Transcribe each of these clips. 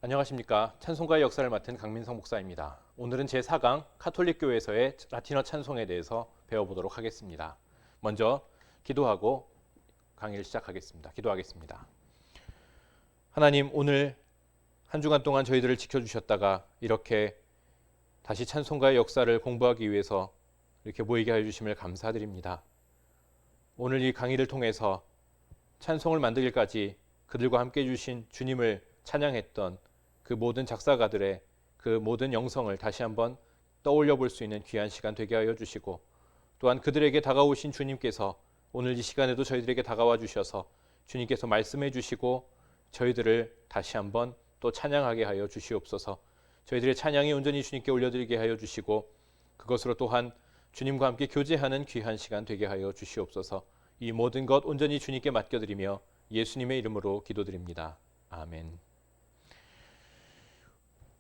안녕하십니까. 찬송가의 역사를 맡은 강민성 목사입니다. 오늘은 제4강 카톨릭교회에서의 라틴어 찬송에 대해서 배워보도록 하겠습니다. 먼저 기도하고 강의를 시작하겠습니다. 기도하겠습니다. 하나님, 오늘 한 주간 동안 저희들을 지켜주셨다가 이렇게 다시 찬송가의 역사를 공부하기 위해서 이렇게 모이게 해주심을 감사드립니다. 오늘 이 강의를 통해서 찬송을 만들기까지 그들과 함께 해주신 주님을 찬양했던 그 모든 작사가들의 그 모든 영성을 다시 한번 떠올려 볼 수 있는 귀한 시간 되게 하여 주시고, 또한 그들에게 다가오신 주님께서 오늘 이 시간에도 저희들에게 다가와 주셔서 주님께서 말씀해 주시고 저희들을 다시 한번 또 찬양하게 하여 주시옵소서. 저희들의 찬양이 온전히 주님께 올려드리게 하여 주시고, 그것으로 또한 주님과 함께 교제하는 귀한 시간 되게 하여 주시옵소서. 이 모든 것 온전히 주님께 맡겨드리며 예수님의 이름으로 기도드립니다. 아멘.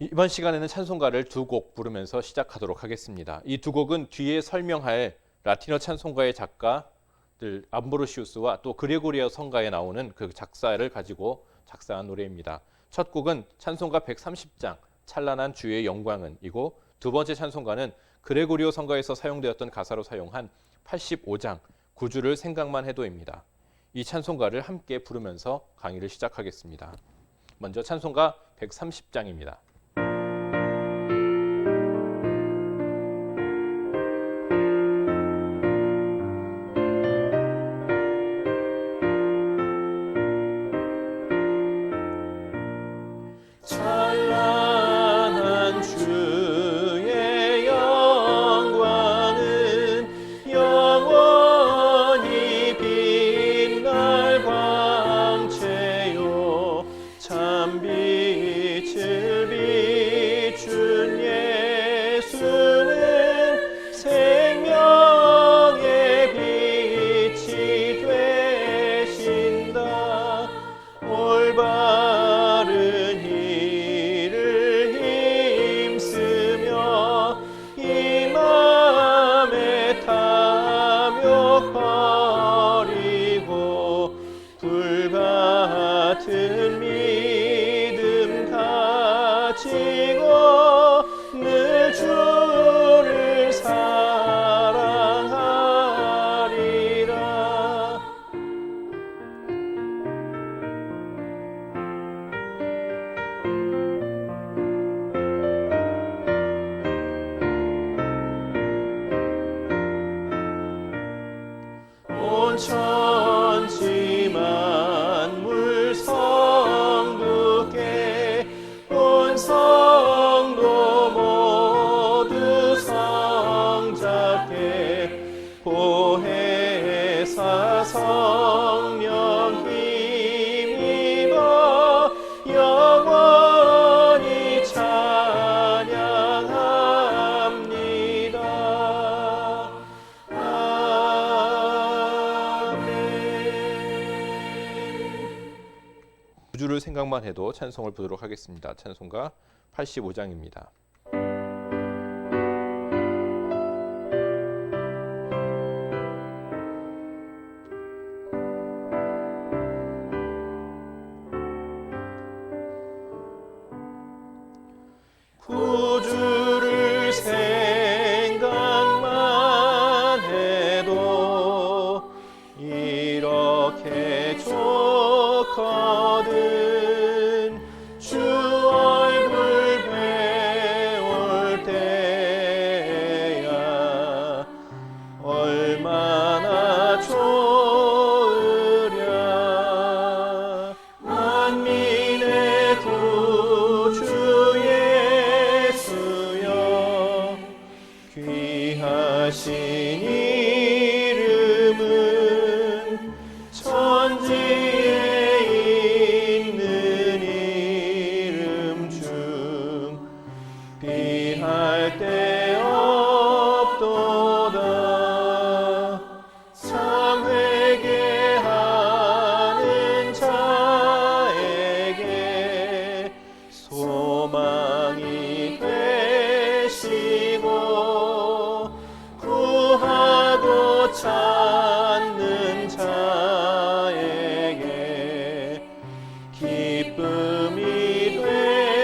이번 시간에는 찬송가를 두 곡 부르면서 시작하도록 하겠습니다. 이 두 곡은 뒤에 설명할 라틴어 찬송가의 작가들 암브로시우스와 또 그레고리아 성가에 나오는 그 작사를 가지고 작사한 노래입니다. 첫 곡은 찬송가 130장 찬란한 주의 영광은 이고, 두 번째 찬송가는 그레고리오 성가에서 사용되었던 가사로 사용한 85장 구주를 생각만 해도입니다. 이 찬송가를 함께 부르면서 강의를 시작하겠습니다. 먼저 찬송가 130장입니다. 천지 만물 성부께 온 성도 모두 성자께 보혜사 성령 힘입어 영원히 찬양합니다. 구주를 생각만 해도 찬송을 부르도록 하겠습니다. 찬송가 85장입니다. 구주를 생각만 해도 이렇게 좋거든. 주 얼굴 배울 때야 얼마나 좋으랴. 만민의 구주 예수여 귀하신 이름은 천지에 있는 이름 중 비할 데 없도다. 참 회개하는 자에게 소망이 되시고 구하고 찾는 자에게 기쁨이 되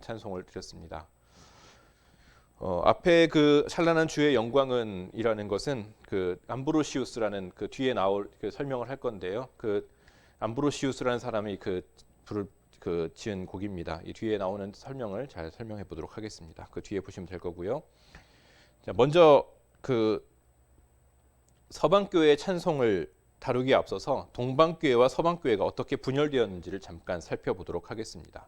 찬송을 드렸습니다. 앞에 그 찬란한 주의 영광은이라는 것은 그 암브로시우스라는 그 뒤에 나올 그 설명을 할 건데요. 그 암브로시우스라는 사람이 그 불을 그 지은 곡입니다. 이 뒤에 나오는 설명을 잘 설명해 보도록 하겠습니다. 그 뒤에 보시면 될 거고요. 자, 먼저 그 서방교회의 찬송을 다루기에 앞서서 동방교회와 서방교회가 어떻게 분열되었는지를 잠깐 살펴보도록 하겠습니다.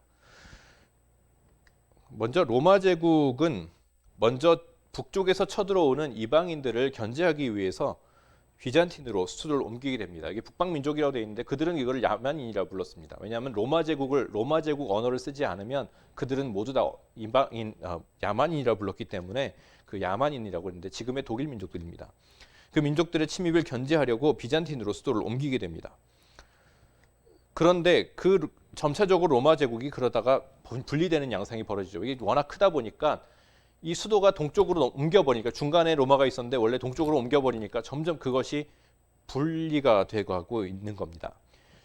먼저 로마 제국은 먼저 북쪽에서 쳐들어오는 이방인들을 견제하기 위해서 비잔틴으로 수도를 옮기게 됩니다. 이게 북방 민족이라고 되어 있는데 그들은 이걸 야만인이라고 불렀습니다. 왜냐하면 로마 제국 언어를 쓰지 않으면 그들은 모두 다 야만인이라고 불렀기 때문에 그 야만인이라고 했는데 지금의 독일 민족들입니다. 그 민족들의 침입을 견제하려고 비잔틴으로 수도를 옮기게 됩니다. 그런데 그 점차적으로 로마 제국이 그러다가 분리되는 양상이 벌어지죠. 이게 워낙 크다 보니까 이 수도가 동쪽으로 옮겨버리니까 중간에 로마가 있었는데 원래 동쪽으로 옮겨버리니까 점점 그것이 분리가 돼가고 있는 겁니다.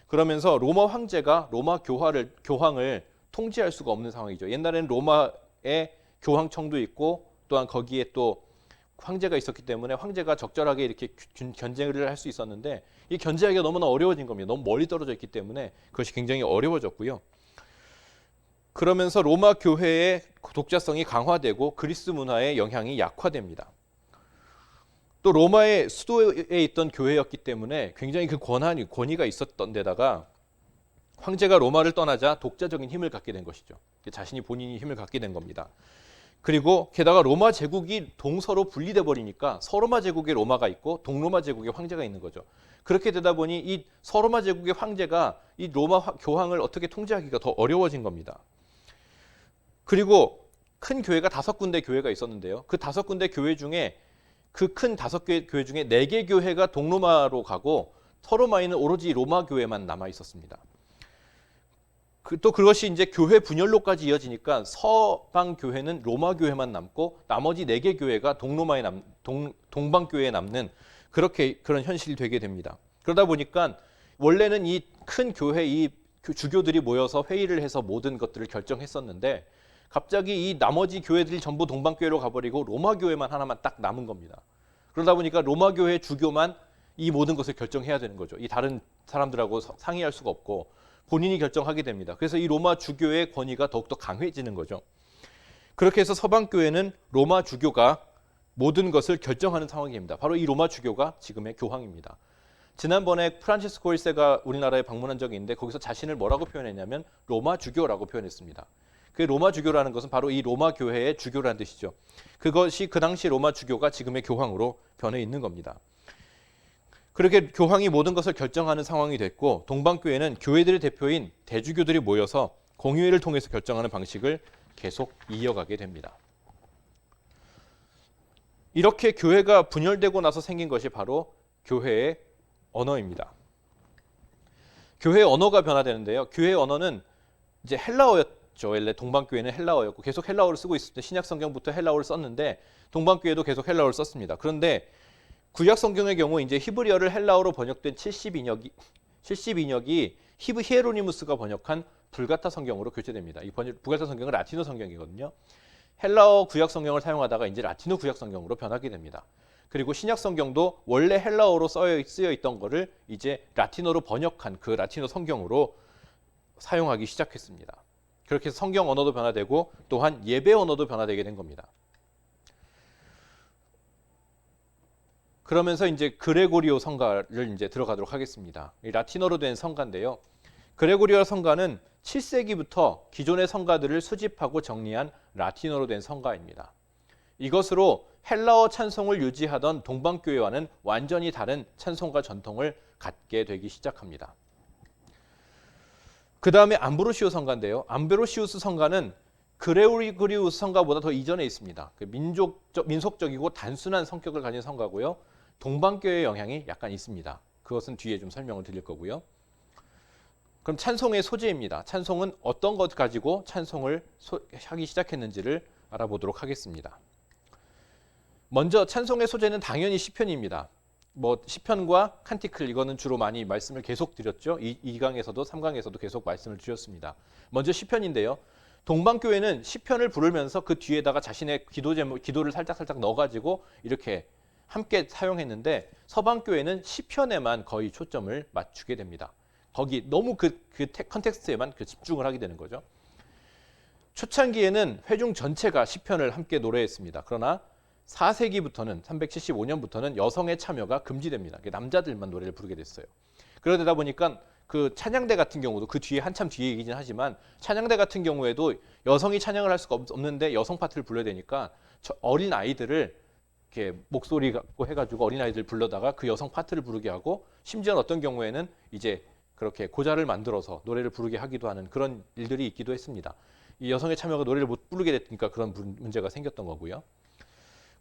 그러면서 로마 황제가 로마 교황을 통제할 수가 없는 상황이죠. 옛날에는 로마에 교황청도 있고 또한 거기에 또 황제가 있었기 때문에 황제가 적절하게 이렇게 견제를 할 수 있었는데 이 견제하기가 너무나 어려워진 겁니다. 너무 멀리 떨어져 있기 때문에 그것이 굉장히 어려워졌고요. 그러면서 로마 교회의 독자성이 강화되고 그리스 문화의 영향이 약화됩니다. 또 로마의 수도에 있던 교회였기 때문에 굉장히 그 권위가 있었던 데다가 황제가 로마를 떠나자 독자적인 힘을 갖게 된 것이죠. 자신이 본인이 힘을 갖게 된 겁니다. 그리고 게다가 로마 제국이 동서로 분리돼 버리니까 서로마 제국의 로마가 있고 동로마 제국의 황제가 있는 거죠. 그렇게 되다 보니 이 서로마 제국의 황제가 이 로마 교황을 어떻게 통제하기가 더 어려워진 겁니다. 그리고 큰 교회가 5군데 교회가 있었는데요. 그 5군데 교회 중에 그 큰 5개 교회 중에 4개 교회가 동로마로 가고 서로마에는 오로지 로마 교회만 남아 있었습니다. 또 그것이 이제 교회 분열로까지 이어지니까 서방 교회는 로마 교회만 남고 나머지 4개 교회가 동방 교회에 남는 그런 현실이 되게 됩니다. 그러다 보니까 원래는 이 큰 교회 이 주교들이 모여서 회의를 해서 모든 것들을 결정했었는데 갑자기 이 나머지 교회들이 전부 동방교회로 가버리고 로마 교회만 하나만 딱 남은 겁니다. 그러다 보니까 로마 교회 주교만 이 모든 것을 결정해야 되는 거죠. 이 다른 사람들하고 상의할 수가 없고 본인이 결정하게 됩니다. 그래서 이 로마 주교의 권위가 더욱더 강해지는 거죠. 그렇게 해서 서방교회는 로마 주교가 모든 것을 결정하는 상황입니다. 바로 이 로마 주교가 지금의 교황입니다. 지난번에 프란치스코 1세가 우리나라에 방문한 적이 있는데 거기서 자신을 뭐라고 표현했냐면 로마 주교라고 표현했습니다. 그 로마 주교라는 것은 바로 이 로마 교회의 주교라는 뜻이죠. 그것이 그 당시 로마 주교가 지금의 교황으로 변해 있는 겁니다. 그렇게 교황이 모든 것을 결정하는 상황이 됐고 동방교회는 교회들의 대표인 대주교들이 모여서 공의회를 통해서 결정하는 방식을 계속 이어가게 됩니다. 이렇게 교회가 분열되고 나서 생긴 것이 바로 교회의 언어입니다. 교회의 언어가 변화되는데요. 교회의 언어는 이제 헬라어였죠. 원래 동방교회는 헬라어였고 계속 헬라어를 쓰고 있을 때 신약 성경부터 헬라어를 썼는데 동방교회도 계속 헬라어를 썼습니다. 그런데 구약 성경의 경우 이제 히브리어를 헬라어로 번역된 70인역이 히에로니무스가 번역한 불가타 성경으로 교체됩니다. 이 불가타 성경은 라틴어 성경이거든요. 헬라어 구약 성경을 사용하다가 이제 라틴어 구약 성경으로 변하게 됩니다. 그리고 신약 성경도 원래 헬라어로 쓰여 있던 거를 이제 라틴어로 번역한 그 라틴어 성경으로 사용하기 시작했습니다. 그렇게 해서 성경 언어도 변화되고 또한 예배 언어도 변화되게 된 겁니다. 그러면서 이제 그레고리오 성가를 이제 들어가도록 하겠습니다. 이 라틴어로 된 성가인데요. 그레고리오 성가는 7세기부터 기존의 성가들을 수집하고 정리한 라틴어로 된 성가입니다. 이것으로 헬라어 찬송을 유지하던 동방교회와는 완전히 다른 찬송가 전통을 갖게 되기 시작합니다. 그 다음에 암브로시오 성가인데요. 암브로시우스 성가는 그레고리우스 성가보다 더 이전에 있습니다. 민속적이고 단순한 성격을 가진 성가고요. 동방교회의 영향이 약간 있습니다. 그것은 뒤에 좀 설명을 드릴 거고요. 그럼 찬송의 소재입니다. 찬송은 어떤 것 가지고 찬송을 하기 시작했는지를 알아보도록 하겠습니다. 먼저 찬송의 소재는 당연히 시편입니다. 시편과 칸티클 이거는 주로 많이 말씀을 계속 드렸죠. 2강에서도 3강에서도 계속 말씀을 드렸습니다. 먼저 시편인데요. 동방교회는 시편을 부르면서 그 뒤에다가 자신의 기도 제목, 기도를 살짝 넣어가지고 이렇게 함께 사용했는데 서방교회는 시편에만 거의 초점을 맞추게 됩니다. 거기 너무 그 컨텍스트에만 집중을 하게 되는 거죠. 초창기에는 회중 전체가 시편을 함께 노래했습니다. 그러나 4세기부터는 375년부터는 여성의 참여가 금지됩니다. 남자들만 노래를 부르게 됐어요. 그러다 보니까 그 찬양대 같은 경우도 그 뒤에 한참 뒤에 얘기긴 하지만 찬양대 같은 경우에도 여성이 찬양을 할 수가 없는데 여성 파트를 불러야 되니까 어린 아이들을 이렇게 목소리 갖고 해가지고 어린 아이들 불러다가 그 여성 파트를 부르게 하고 심지어는 어떤 경우에는 이제 그렇게 고자를 만들어서 노래를 부르게 하기도 하는 그런 일들이 있기도 했습니다. 이 여성의 참여가 노래를 못 부르게 됐으니까 그런 문제가 생겼던 거고요.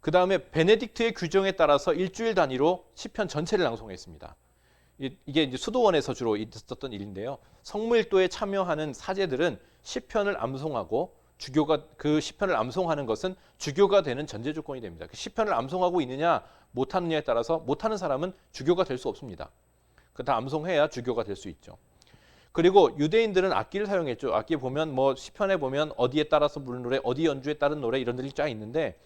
그 다음에 베네딕트의 규정에 따라서 일주일 단위로 시편 전체를 낭송했습니다. 이게 이제 수도원에서 주로 있었던 일인데요. 성물도에 참여하는 사제들은 시편을 암송하고 주교가 그 시편을 암송하는 것은 주교가 되는 전제 조건이 됩니다. 그 시편을 암송하고 있느냐 못하느냐에 따라서 못하는 사람은 주교가 될 수 없습니다. 다 암송해야 주교가 될 수 있죠. 그리고 유대인들은 악기를 사용했죠. 악기 보면 뭐 시편에 보면 어디에 따라서 부르는 노래, 어디 연주에 따른 노래 이런 들이 쫙 있는데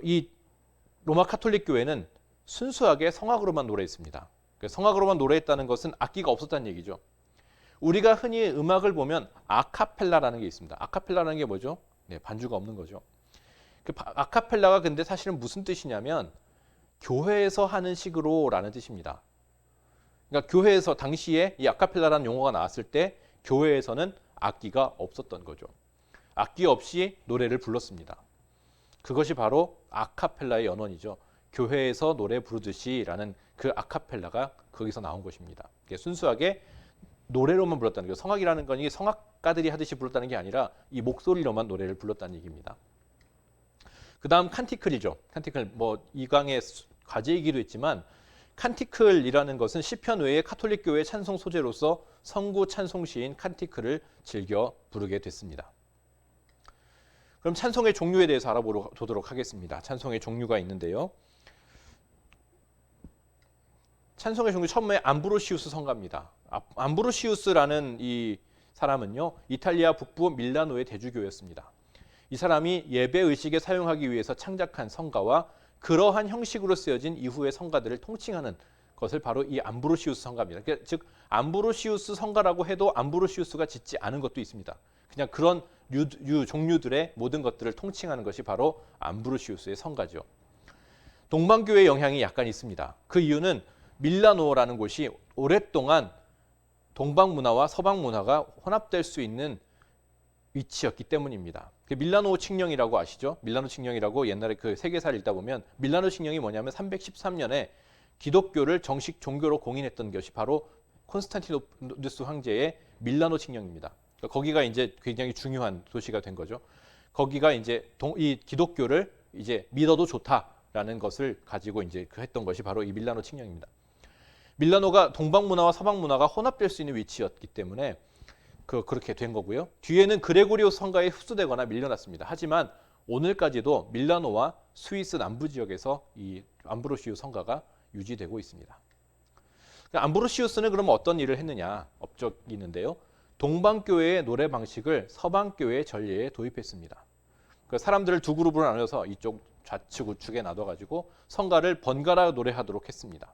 이 로마 카톨릭 교회는 순수하게 성악으로만 노래했습니다. 성악으로만 노래했다는 것은 악기가 없었다는 얘기죠. 우리가 흔히 음악을 보면 아카펠라라는 게 있습니다. 아카펠라라는 게 뭐죠? 네, 반주가 없는 거죠. 그 아카펠라가 근데 사실은 무슨 뜻이냐면 교회에서 하는 식으로라는 뜻입니다. 그러니까 교회에서 당시에 이 아카펠라라는 용어가 나왔을 때 교회에서는 악기가 없었던 거죠. 악기 없이 노래를 불렀습니다. 그것이 바로 아카펠라의 연원이죠. 교회에서 노래 부르듯이라는 그 아카펠라가 거기서 나온 것입니다. 순수하게 노래로만 불렀다는 거예요. 성악이라는 건 이게 성악가들이 하듯이 불렀다는 게 아니라 이 목소리로만 노래를 불렀다는 얘기입니다. 그 다음 칸티클이죠. 칸티클 뭐 이 강의 과제이기도 했지만 칸티클이라는 것은 시편 외에 카톨릭 교회의 찬송 소재로서 성구 찬송시인 칸티클을 즐겨 부르게 됐습니다. 그럼 찬송의 종류에 대해서 알아보도록 하겠습니다. 찬송의 종류가 있는데요. 찬송의 종류 처음에 암브로시우스 성가입니다. 암브로시우스라는 이 사람은요, 이탈리아 북부 밀라노의 대주교였습니다. 이 사람이 예배 의식에 사용하기 위해서 창작한 성가와 그러한 형식으로 쓰여진 이후의 성가들을 통칭하는 것을 바로 이 암브로시우스 성가입니다. 그러니까 즉 암브로시우스 성가라고 해도 암브로시우스가 짓지 않은 것도 있습니다. 그냥 그런 종류들의 모든 것들을 통칭하는 것이 바로 암브로시우스의 성가죠. 동방교회의 영향이 약간 있습니다. 그 이유는 밀라노라는 곳이 오랫동안 동방 문화와 서방 문화가 혼합될 수 있는 위치였기 때문입니다. 밀라노 칙령이라고 아시죠? 밀라노 칙령이라고 옛날에 그 세계사를 읽다 보면 밀라노 칙령이 뭐냐면 313년에 기독교를 정식 종교로 공인했던 것이 바로 콘스탄티노푸스 황제의 밀라노 칙령입니다. 거기가 이제 굉장히 중요한 도시가 된 거죠. 거기가 이제 이 기독교를 이제 믿어도 좋다라는 것을 가지고 이제 했던 것이 바로 이 밀라노 칙령입니다. 밀라노가 동방 문화와 서방 문화가 혼합될 수 있는 위치였기 때문에 그렇게 된 거고요. 뒤에는 그레고리오스 성가에 흡수되거나 밀려났습니다. 하지만 오늘까지도 밀라노와 스위스 남부 지역에서 이 암브로시우스 성가가 유지되고 있습니다. 암브로시우스는 그럼 어떤 일을 했느냐? 업적이 있는데요. 동방교회의 노래 방식을 서방교회의 전례에 도입했습니다. 사람들을 두 그룹으로 나눠서 이쪽 좌측 우측에 놔둬가지고 성가를 번갈아 노래하도록 했습니다.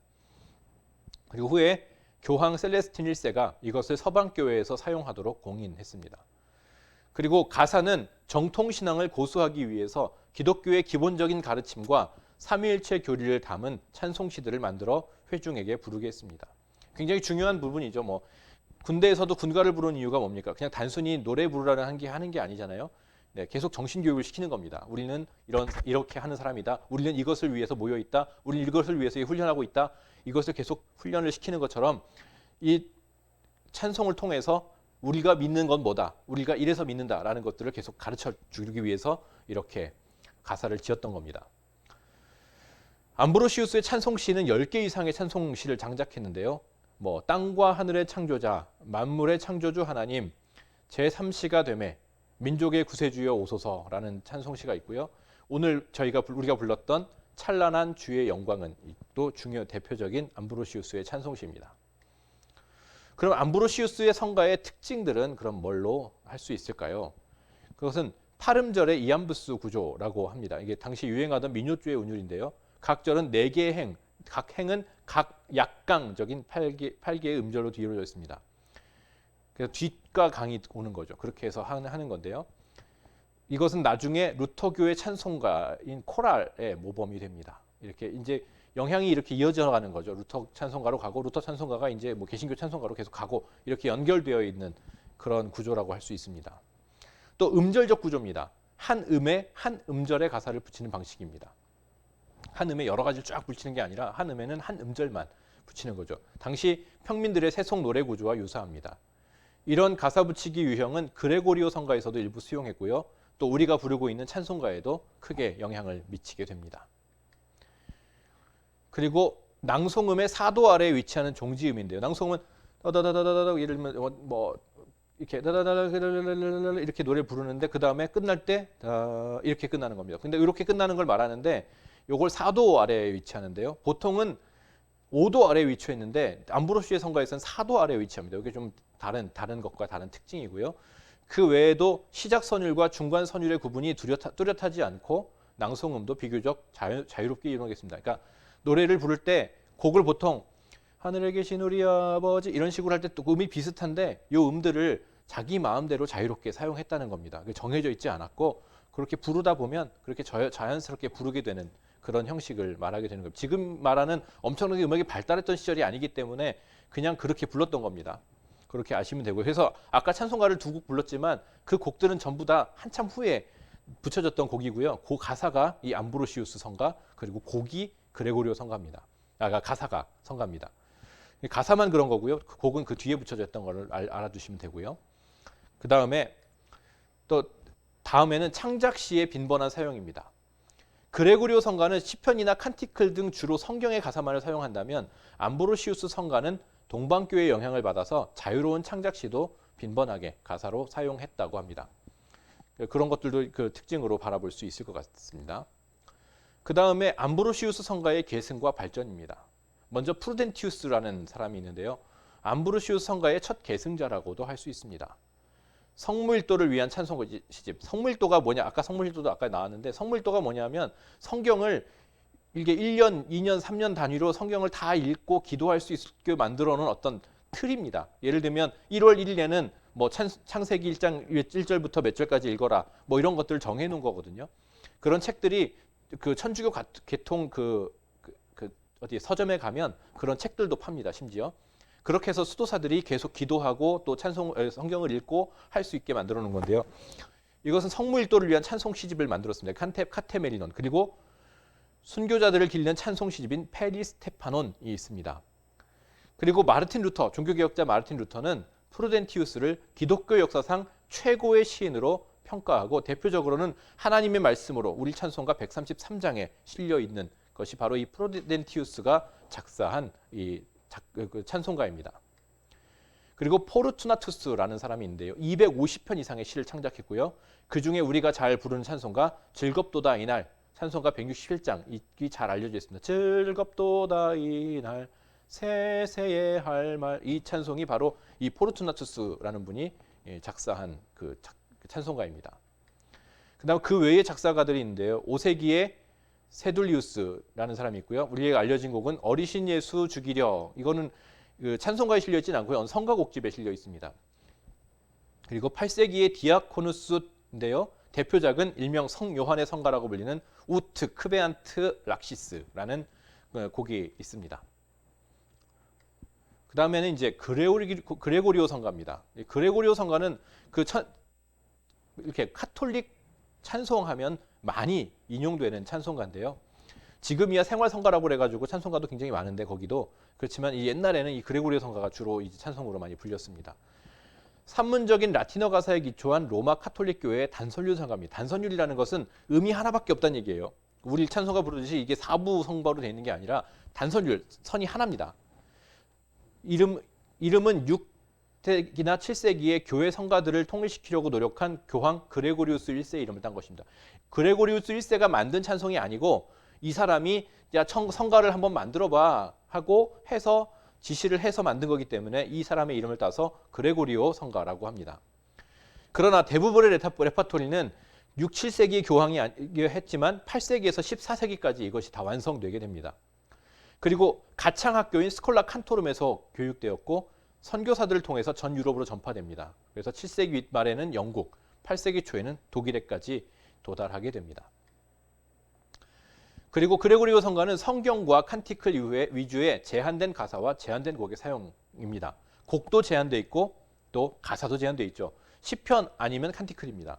그리고 후에 교황 셀레스틴 1세가 이것을 서방교회에서 사용하도록 공인했습니다. 그리고 가사는 정통신앙을 고수하기 위해서 기독교의 기본적인 가르침과 삼위일체 교리를 담은 찬송시들을 만들어 회중에게 부르게 했습니다. 굉장히 중요한 부분이죠. 뭐 군대에서도 군가를 부르는 이유가 뭡니까? 그냥 단순히 노래 부르라는 하는 게 아니잖아요. 네, 계속 정신교육을 시키는 겁니다. 우리는 이렇게 하는 사람이다. 우리는 이것을 위해서 모여 있다. 우리는 이것을 위해서 훈련하고 있다. 이것을 계속 훈련을 시키는 것처럼 이 찬송을 통해서 우리가 믿는 건 뭐다. 우리가 이래서 믿는다라는 것들을 계속 가르쳐 주기 위해서 이렇게 가사를 지었던 겁니다. 암브로시우스의 찬송시는 10개 이상의 찬송시를 장작했는데요. 뭐 땅과 하늘의 창조자, 만물의 창조주 하나님, 제3시가 되매 민족의 구세주여 오소서라는 찬송시가 있고요. 오늘 우리가 불렀던 찬란한 주의 영광은 또 중요 대표적인 암브로시우스의 찬송시입니다. 그럼 암브로시우스의 성가의 특징들은 그럼 뭘로 할 수 있을까요? 그것은 팔음절의 이암브스 구조라고 합니다. 이게 당시 유행하던 민요주의 운율인데요. 각 절은 4개의 행, 각 행은 각 약강적인 8개의 음절로 이루어져 있습니다. 그래서 뒷과 강이 오는 거죠. 그렇게 해서 하는 건데요. 이것은 나중에 루터교의 찬송가인 코랄의 모범이 됩니다. 이렇게 이제 영향이 이렇게 이어져 가는 거죠. 루터 찬송가로 가고 루터 찬송가가 이제 뭐 개신교 찬송가로 계속 가고 이렇게 연결되어 있는 그런 구조라고 할 수 있습니다. 또 음절적 구조입니다. 한 음에 한 음절의 가사를 붙이는 방식입니다. 한 음에 여러 가지를 쫙 붙이는 게 아니라 한 음에는 한 음절만 붙이는 거죠. 당시 평민들의 세속 노래 구조와 유사합니다. 이런 가사 붙이기 유형은 그레고리오 성가에서도 일부 수용했고요. 또 우리가 부르고 있는 찬송가에도 크게 영향을 미치게 됩니다. 그리고 낭송음의 4도 아래에 위치하는 종지음인데요. 낭송음은 다다다다다다 예를 들면 뭐 이렇게 다다다다 이렇게 노래 부르는데 그 다음에 끝날 때 이렇게 끝나는 겁니다. 근데 이렇게 끝나는 걸 말하는데 이걸 4도 아래에 위치하는데요. 보통은 5도 아래에 위치해 있는데 암브로시의 성가에서는 4도 아래에 위치합니다. 이게 좀 다른 것과 다른 특징이고요. 그 외에도 시작 선율과 중간 선율의 구분이 뚜렷하지 않고 낭송음도 비교적 자유롭게 이루어지겠습니다. 그러니까 노래를 부를 때 곡을 보통 하늘에 계신 우리 아버지 이런 식으로 할 때 또 음이 비슷한데 이 음들을 자기 마음대로 자유롭게 사용했다는 겁니다. 정해져 있지 않았고 그렇게 부르다 보면 그렇게 자연스럽게 부르게 되는 그런 형식을 말하게 되는 겁니다. 지금 말하는 엄청나게 음악이 발달했던 시절이 아니기 때문에 그냥 그렇게 불렀던 겁니다. 그렇게 아시면 되고요. 그래서 아까 찬송가를 2곡 불렀지만 그 곡들은 전부 다 한참 후에 붙여졌던 곡이고요. 그 가사가 이 암브로시우스 성가 그리고 곡이 그레고리오 성가입니다. 가사가 성가입니다. 가사만 그런 거고요. 그 곡은 그 뒤에 붙여졌던 거를 알아두시면 되고요. 그 다음에 또 다음에는 창작 시의 빈번한 사용입니다. 그레고리오 성가는 시편이나 칸티클 등 주로 성경의 가사만을 사용한다면 암브로시우스 성가는 동방교회의 영향을 받아서 자유로운 창작 시도 빈번하게 가사로 사용했다고 합니다. 그런 것들도 그 특징으로 바라볼 수 있을 것 같습니다. 그 다음에 암브로시우스 성가의 계승과 발전입니다. 먼저 프루덴티우스라는 사람이 있는데요. 암브로시우스 성가의 첫 계승자라고도 할 수 있습니다. 성무일도를 위한 찬송 시집. 성무일도가 뭐냐? 아까 성무일도도 아까 나왔는데 성무일도가 뭐냐면 성경을 이게 1년, 2년, 3년 단위로 성경을 다 읽고 기도할 수 있게 만들어 놓은 어떤 틀입니다. 예를 들면 1월 1일에는 뭐 창세기 1장 1절부터 몇 절까지 읽어라. 뭐 이런 것들을 정해 놓은 거거든요. 그런 책들이 그 천주교 계통 어디 서점에 가면 그런 책들도 팝니다. 심지어. 그렇게 해서 수도사들이 계속 기도하고 또 성경을 읽고 할 수 있게 만들어 놓은 건데요. 이것은 성무일도를 위한 찬송 시집을 만들었습니다. 카테메리논. 그리고 순교자들을 기리는 찬송 시집인 페리스테파논이 있습니다. 그리고 마르틴 루터, 종교개혁자 마르틴 루터는 프루덴티우스를 기독교 역사상 최고의 시인으로 평가하고 대표적으로는 하나님의 말씀으로 우리 찬송가 133장에 실려 있는 것이 바로 이 프루덴티우스가 작사한 이 찬송가입니다. 그리고 포르투나투스라는 사람이 있는데요. 250편 이상의 시를 창작했고요. 그중에 우리가 잘 부르는 찬송가 즐겁도다 이날 찬송가 161장 이 잘 알려져 있습니다. 즐겁도다 이날 세세의 할 말 이 찬송이 바로 이 포르투나투스라는 분이 작사한 그 찬송가입니다. 그다음 그 외의 작사가들이 있는데요. 5세기에 세둘리우스라는 사람이 있고요. 우리에게 알려진 곡은 어리신 예수 죽이려 이거는 그 찬송가에 실려 있지는 않고요. 성가곡집에 실려 있습니다. 그리고 8세기의 디아코누스인데요. 대표작은 일명 성 요한의 성가라고 불리는 우트 크베안트 락시스라는 곡이 있습니다. 그 다음에는 이제 그레고리오 성가입니다. 그레고리오 성가는 이렇게 카톨릭 찬송하면 많이 인용되는 찬송가인데요. 지금이야 생활 성가라고 그래가지고 찬송가도 굉장히 많은데 거기도 그렇지만 이 옛날에는 이 그레고리오 성가가 주로 이 찬송으로 많이 불렸습니다. 산문적인 라틴어 가사에 기초한 로마 카톨릭 교회의 단선율 성가입니다. 단선율이라는 것은 음이 하나밖에 없다는 얘기예요. 우리 찬송가 부르듯이 이게 4부 성바로 되어 있는 게 아니라 단선율, 선이 하나입니다. 이름은 6세기나 7세기의 교회 성가들을 통일시키려고 노력한 교황 그레고리우스 1세의 이름을 딴 것입니다. 그레고리우스 1세가 만든 찬송이 아니고 이 사람이 야 성가를 한번 만들어봐 하고 해서 지시를 해서 만든 거기 때문에 이 사람의 이름을 따서 그레고리오 성가라고 합니다. 그러나 대부분의 레파토리는 6, 7세기 교황이 했지만 8세기에서 14세기까지 이것이 다 완성되게 됩니다. 그리고 가창학교인 스콜라 칸토름에서 교육되었고 선교사들을 통해서 전 유럽으로 전파됩니다. 그래서 7세기 말에는 영국, 8세기 초에는 독일에까지 도달하게 됩니다. 그리고 그레고리오 성가는 성경과 칸티클 위주의 제한된 가사와 제한된 곡의 사용입니다. 곡도 제한되어 있고 또 가사도 제한되어 있죠. 시편 아니면 칸티클입니다.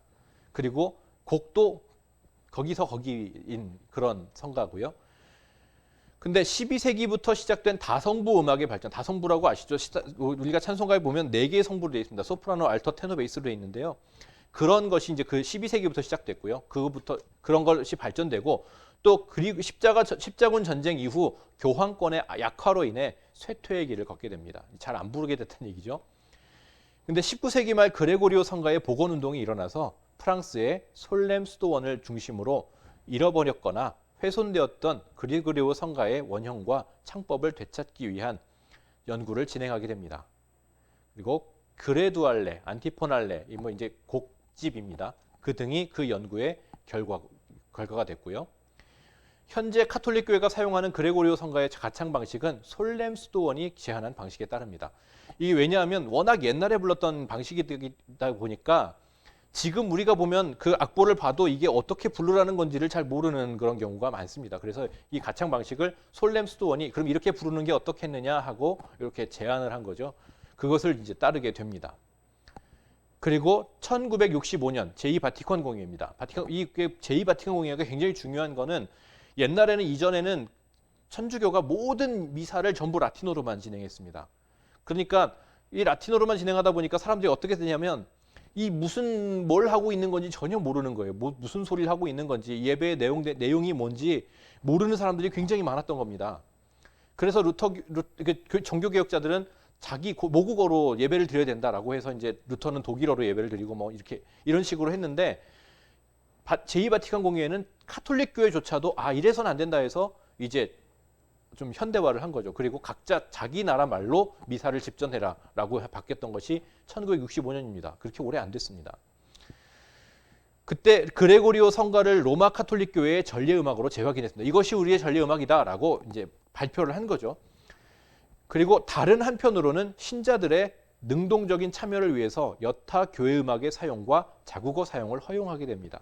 그리고 곡도 거기서 거기인 그런 성가고요. 근데 12세기부터 시작된 다성부 음악의 발전, 다성부라고 아시죠? 우리가 찬송가에 보면 4개의 성부로 되어 있습니다. 소프라노, 알토, 테너, 베이스로 되어 있는데요. 그런 것이 이제 그 12세기부터 시작됐고요. 그거부터 그런 것이 발전되고 또 그리고 십자군 전쟁 이후 교황권의 약화로 인해 쇠퇴의 길을 걷게 됩니다. 잘 안 부르게 됐다는 얘기죠. 근데 19세기 말 그레고리오 성가의 복원 운동이 일어나서 프랑스의 솔렘 수도원을 중심으로 잃어버렸거나 훼손되었던 그레고리오 성가의 원형과 창법을 되찾기 위한 연구를 진행하게 됩니다. 그리고 그레두알레, 안티포날레, 뭐 이제 곡집입니다. 그 등이 그 연구의 결과가 됐고요. 현재 카톨릭 교회가 사용하는 그레고리오 성가의 가창 방식은 솔렘 수도원이 제안한 방식에 따릅니다. 이게 왜냐하면 워낙 옛날에 불렀던 방식이다 보니까 지금 우리가 보면 그 악보를 봐도 이게 어떻게 부르라는 건지를 잘 모르는 그런 경우가 많습니다. 그래서 이 가창 방식을 솔렘 수도원이 그럼 이렇게 부르는 게 어떻겠느냐 하고 이렇게 제안을 한 거죠. 그것을 이제 따르게 됩니다. 그리고 1965년 제2바티칸 공의회입니다. 이 제2바티칸 공의회가 굉장히 중요한 거는 옛날에는 이전에는 천주교가 모든 미사를 전부 라틴어로만 진행했습니다. 그러니까 이 라틴어로만 진행하다 보니까 사람들이 어떻게 되냐면 이 뭘 하고 있는 건지 전혀 모르는 거예요. 무슨 소리를 하고 있는 건지 예배의 내용이 뭔지 모르는 사람들이 굉장히 많았던 겁니다. 그래서 종교개혁자들은 자기 모국어로 예배를 드려야 된다라고 해서 이제 루터는 독일어로 예배를 드리고 뭐 이렇게 이런 식으로 했는데 제2바티칸 공의회는 카톨릭 교회조차도 이래서는 안 된다 해서 이제 좀 현대화를 한 거죠. 그리고 각자 자기 나라 말로 미사를 집전해라라고 바뀌었던 것이 1965년입니다. 그렇게 오래 안 됐습니다. 그때 그레고리오 성가를 로마 카톨릭 교회의 전례 음악으로 재확인했습니다. 이것이 우리의 전례 음악이다라고 이제 발표를 한 거죠. 그리고 다른 한편으로는 신자들의 능동적인 참여를 위해서 여타 교회 음악의 사용과 자국어 사용을 허용하게 됩니다.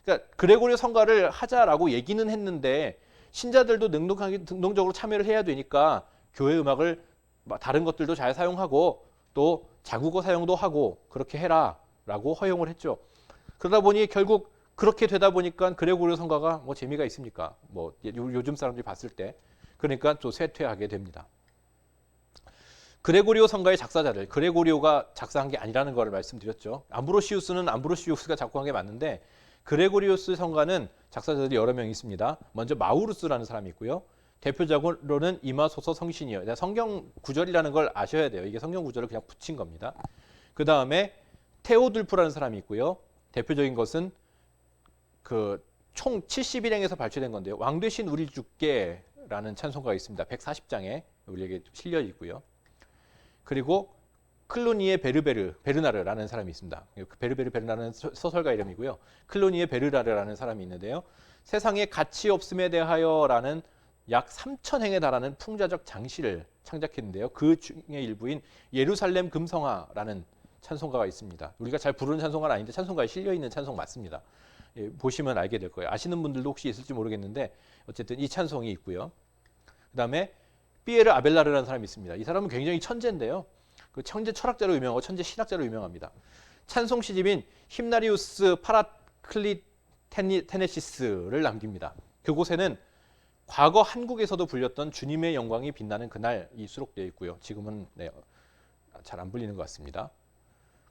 그러니까 그레고리오 성가를 하자라고 얘기는 했는데 신자들도 능동적으로 참여를 해야 되니까 교회 음악을 다른 것들도 잘 사용하고 또 자국어 사용도 하고 그렇게 해라라고 허용을 했죠. 그러다 보니 결국 그렇게 되다 보니까 그레고리오 성가가 뭐 재미가 있습니까? 뭐 요즘 사람들이 봤을 때 그러니까 또 쇠퇴하게 됩니다. 그레고리오 성가의 작사자들, 그레고리오가 작사한 게 아니라는 걸 말씀드렸죠. 암브로시우스는 암브로시우스가 작곡한 게 맞는데 그레고리오스 성가는 작사자들이 여러 명 있습니다. 먼저 마우루스라는 사람이 있고요. 대표적으로는 이마소서 성신이요. 성경 구절이라는 걸 아셔야 돼요. 이게 성경 구절을 그냥 붙인 겁니다. 그 다음에 테오둘프라는 사람이 있고요. 대표적인 것은 그 총 70일행에서 발췌된 건데요. 왕 되신 우리 주께라는 찬송가가 있습니다. 140장에 우리에게 실려 있고요. 그리고 클로니의 베르나르라는 사람이 있습니다. 베르나르는 소설가 이름이고요. 클로니의 베르나르라는 사람이 있는데요. 세상에 가치 없음에 대하여라는 약 3,000행에 달하는 풍자적 장시를 창작했는데요. 그 중에 일부인 예루살렘 금성화라는 찬송가가 있습니다. 우리가 잘 부르는 찬송가는 아닌데 찬송가에 실려 있는 찬송 맞습니다. 보시면 알게 될 거예요. 아시는 분들도 혹시 있을지 모르겠는데 어쨌든 이 찬송이 있고요. 그다음에 피에르 아벨라르라는 사람이 있습니다. 이 사람은 굉장히 천재인데요. 그 천재 철학자로 유명하고 천재 신학자로 유명합니다. 찬송 시집인 힘나리우스 파라클리테네시스를 남깁니다. 그곳에는 과거 한국에서도 불렸던 주님의 영광이 빛나는 그날이 수록되어 있고요. 지금은 잘 안 불리는 것 같습니다.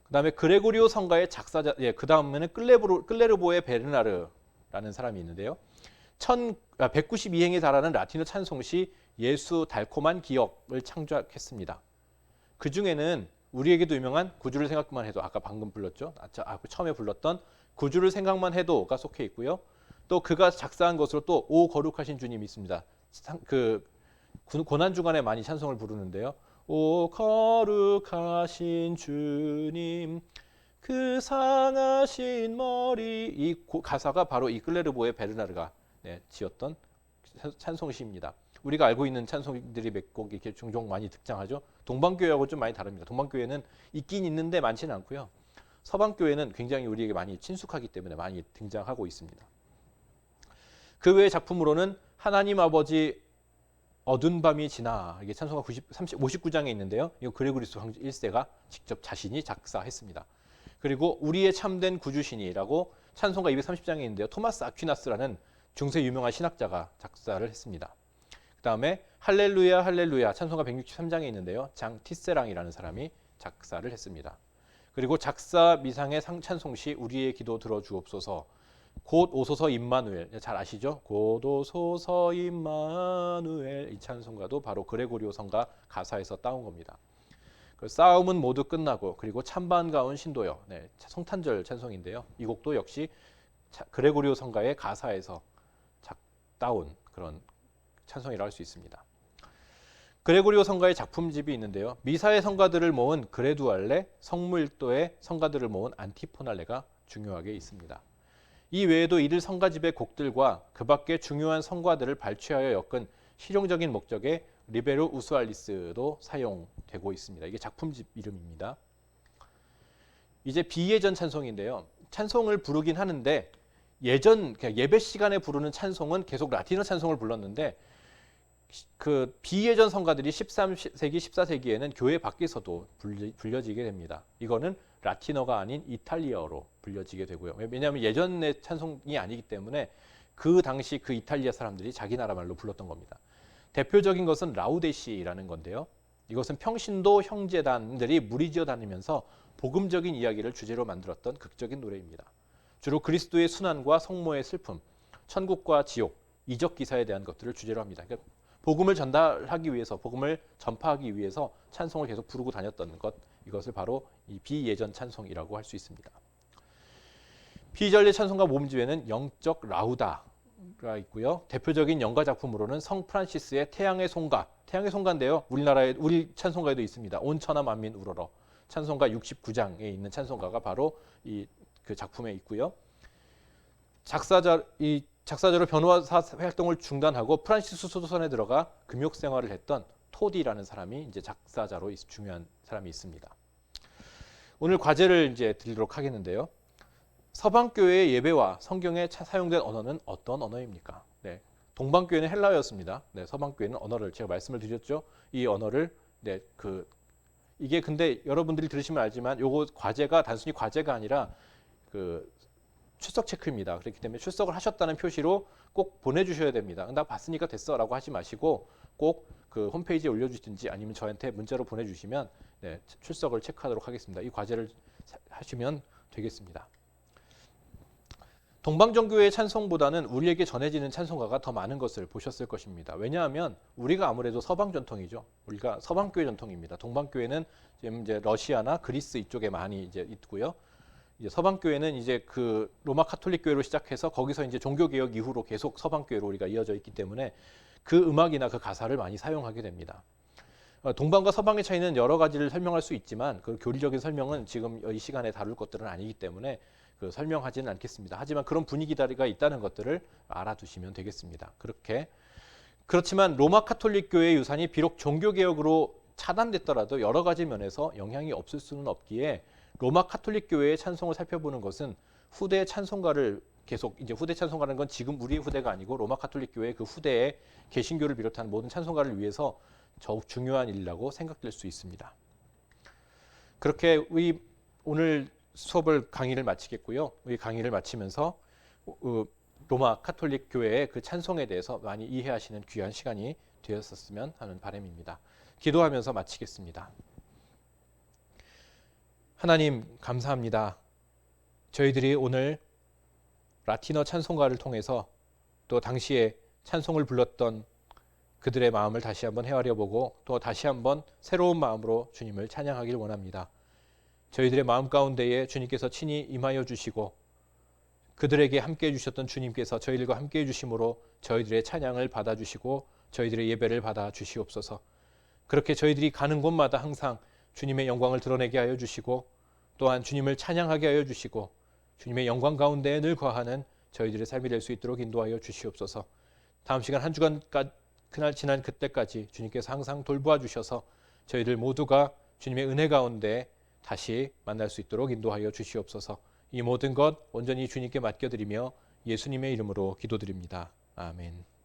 그다음에 그레고리오 성가의 작사자, 그 다음에는 끌레르보의 베르나르라는 사람이 있는데요. 192행에 달하는 라틴어 찬송시 예수 달콤한 기억을 창작했습니다. 그 중에는 우리에게도 유명한 구주를 생각만 해도 아까 방금 불렀죠. 처음에 불렀던 구주를 생각만 해도가 속해 있고요. 또 그가 작사한 것으로 또 오 거룩하신 주님이 있습니다. 그 고난 주간에 많이 찬송을 부르는데요. 오 거룩하신 주님 그 상하신 머리. 이 가사가 바로 이 클레르보의 베르나르가 지었던 찬송시입니다. 우리가 알고 있는 찬송들이 몇 곡 이렇게 종종 많이 등장하죠. 동방교회하고 좀 많이 다릅니다. 동방교회는 있긴 있는데 많지는 않고요. 서방교회는 굉장히 우리에게 많이 친숙하기 때문에 많이 등장하고 있습니다. 그 외의 작품으로는 하나님 아버지 어두운 밤이 지나, 이게 찬송가 59장에 있는데요. 이거 그레고리스 황제 1세가 직접 자신이 작사했습니다. 그리고 우리의 참된 구주시니라고 찬송가 230장에 있는데요. 토마스 아퀴나스라는 중세 유명한 신학자가 작사를 했습니다. 그 다음에 할렐루야 할렐루야 찬송가 163장에 있는데요. 장 티세랑이라는 사람이 작사를 했습니다. 그리고 작사 미상의 찬송시 우리의 기도 들어주옵소서, 곧 오소서 임마누엘, 잘 아시죠? 곧 오소서 임마누엘, 이 찬송가도 바로 그레고리오 성가 가사에서 따온 겁니다. 그 싸움은 모두 끝나고, 그리고 찬반 가운 신도여, 성탄절 찬송인데요. 이 곡도 역시 그레고리오 성가의 가사에서 따온 그런 찬송이라 할 수 있습니다. 그레고리오 성가의 작품집이 있는데요. 미사의 성가들을 모은 그레두알레, 성무일도의 성가들을 모은 안티포날레가 중요하게 있습니다. 이 외에도 이들 성가집의 곡들과 그 밖의 중요한 성가들을 발췌하여 엮은 실용적인 목적의 리베로 우스알리스도 사용되고 있습니다. 이게 작품집 이름입니다. 이제 비예전 찬송인데요. 찬송을 부르긴 하는데 예전 예배 시간에 부르는 찬송은 계속 라틴어 찬송을 불렀는데, 그 비예전 성가들이 13세기, 14세기에는 교회 밖에서도 불려지게 됩니다. 이거는 라틴어가 아닌 이탈리아어로 불려지게 되고요. 왜냐하면 예전의 찬송이 아니기 때문에 그 당시 그 이탈리아 사람들이 자기 나라 말로 불렀던 겁니다. 대표적인 것은 라우데시라는 건데요. 이것은 평신도 형제단들이 무리지어 다니면서 복음적인 이야기를 주제로 만들었던 극적인 노래입니다. 주로 그리스도의 순환과 성모의 슬픔, 천국과 지옥, 이적 기사에 대한 것들을 주제로 합니다. 그러니까 복음을 전달하기 위해서, 복음을 전파하기 위해서 찬송을 계속 부르고 다녔던 것, 이것을 바로 이 비예전 찬송이라고 할 수 있습니다. 비전례 찬송가 모음집에는 영적 라우다가 있고요. 대표적인 연가 작품으로는 성 프란시스의 태양의 송가, 태양의 송가인데요. 우리 찬송가에도 있습니다. 온 천하 만민 우러러. 찬송가 69장에 있는 찬송가가 바로 그 작품에 있고요. 작사자로 변호사 활동을 중단하고 프란시스 수도선에 들어가 금욕 생활을 했던 토디라는 사람이 이제 작사자로 중요한 사람이 있습니다. 오늘 과제를 이제 드리도록 하겠는데요. 서방교회의 예배와 성경에 사용된 언어는 어떤 언어입니까? 동방교회는 헬라어였습니다. 서방교회는 언어를, 제가 말씀을 드렸죠. 이 언어를 이게 근데 여러분들이 들으시면 알지만 요거 과제가 단순히 과제가 아니라 그 출석 체크입니다. 그렇기 때문에 출석을 하셨다는 표시로 꼭 보내주셔야 됩니다. 나 봤으니까 됐어라고 하지 마시고 꼭 그 홈페이지에 올려주시든지 아니면 저한테 문자로 보내주시면 출석을 체크하도록 하겠습니다. 이 과제를 하시면 되겠습니다. 동방정교회의 찬송보다는 우리에게 전해지는 찬송가가 더 많은 것을 보셨을 것입니다. 왜냐하면 우리가 아무래도 서방 전통이죠. 우리가 서방교회 전통입니다. 동방교회는 지금 이제 러시아나 그리스 이쪽에 많이 이제 있고요. 이제 서방교회는 이제 그 로마 카톨릭 교회로 시작해서 거기서 이제 종교개혁 이후로 계속 서방교회로 우리가 이어져 있기 때문에 그 음악이나 그 가사를 많이 사용하게 됩니다. 동방과 서방의 차이는 여러 가지를 설명할 수 있지만 그 교리적인 설명은 지금 이 시간에 다룰 것들은 아니기 때문에 설명하지는 않겠습니다. 하지만 그런 분위기가 있다는 것들을 알아두시면 되겠습니다. 그렇지만 로마 카톨릭 교회의 유산이 비록 종교개혁으로 차단됐더라도 여러 가지 면에서 영향이 없을 수는 없기에 로마 카톨릭 교회의 찬송을 살펴보는 것은 후대 찬송가를 계속, 이제 후대 찬송가라는 건 지금 우리 후대가 아니고 로마 카톨릭 교회 그 후대의 개신교를 비롯한 모든 찬송가를 위해서 더욱 중요한 일이라고 생각될 수 있습니다. 그렇게 오늘 수업을 강의를 마치겠고요. 이 강의를 마치면서 로마 카톨릭 교회의 그 찬송에 대해서 많이 이해하시는 귀한 시간이 되었었으면 하는 바람입니다. 기도하면서 마치겠습니다. 하나님 감사합니다. 저희들이 오늘 라틴어 찬송가를 통해서 또 당시에 찬송을 불렀던 그들의 마음을 다시 한번 헤아려보고 또 다시 한번 새로운 마음으로 주님을 찬양하길 원합니다. 저희들의 마음 가운데에 주님께서 친히 임하여 주시고 그들에게 함께해 주셨던 주님께서 저희들과 함께해 주심으로 저희들의 찬양을 받아주시고 저희들의 예배를 받아 주시옵소서. 그렇게 저희들이 가는 곳마다 항상 주님의 영광을 드러내게 하여 주시고 또한 주님을 찬양하게 하여 주시고 주님의 영광 가운데 늘 거하는 저희들의 삶이 될 수 있도록 인도하여 주시옵소서. 다음 시간 한 주간 그날 지난 그때까지 주님께서 항상 돌보아 주셔서 저희들 모두가 주님의 은혜 가운데 다시 만날 수 있도록 인도하여 주시옵소서. 이 모든 것 온전히 주님께 맡겨드리며 예수님의 이름으로 기도드립니다. 아멘.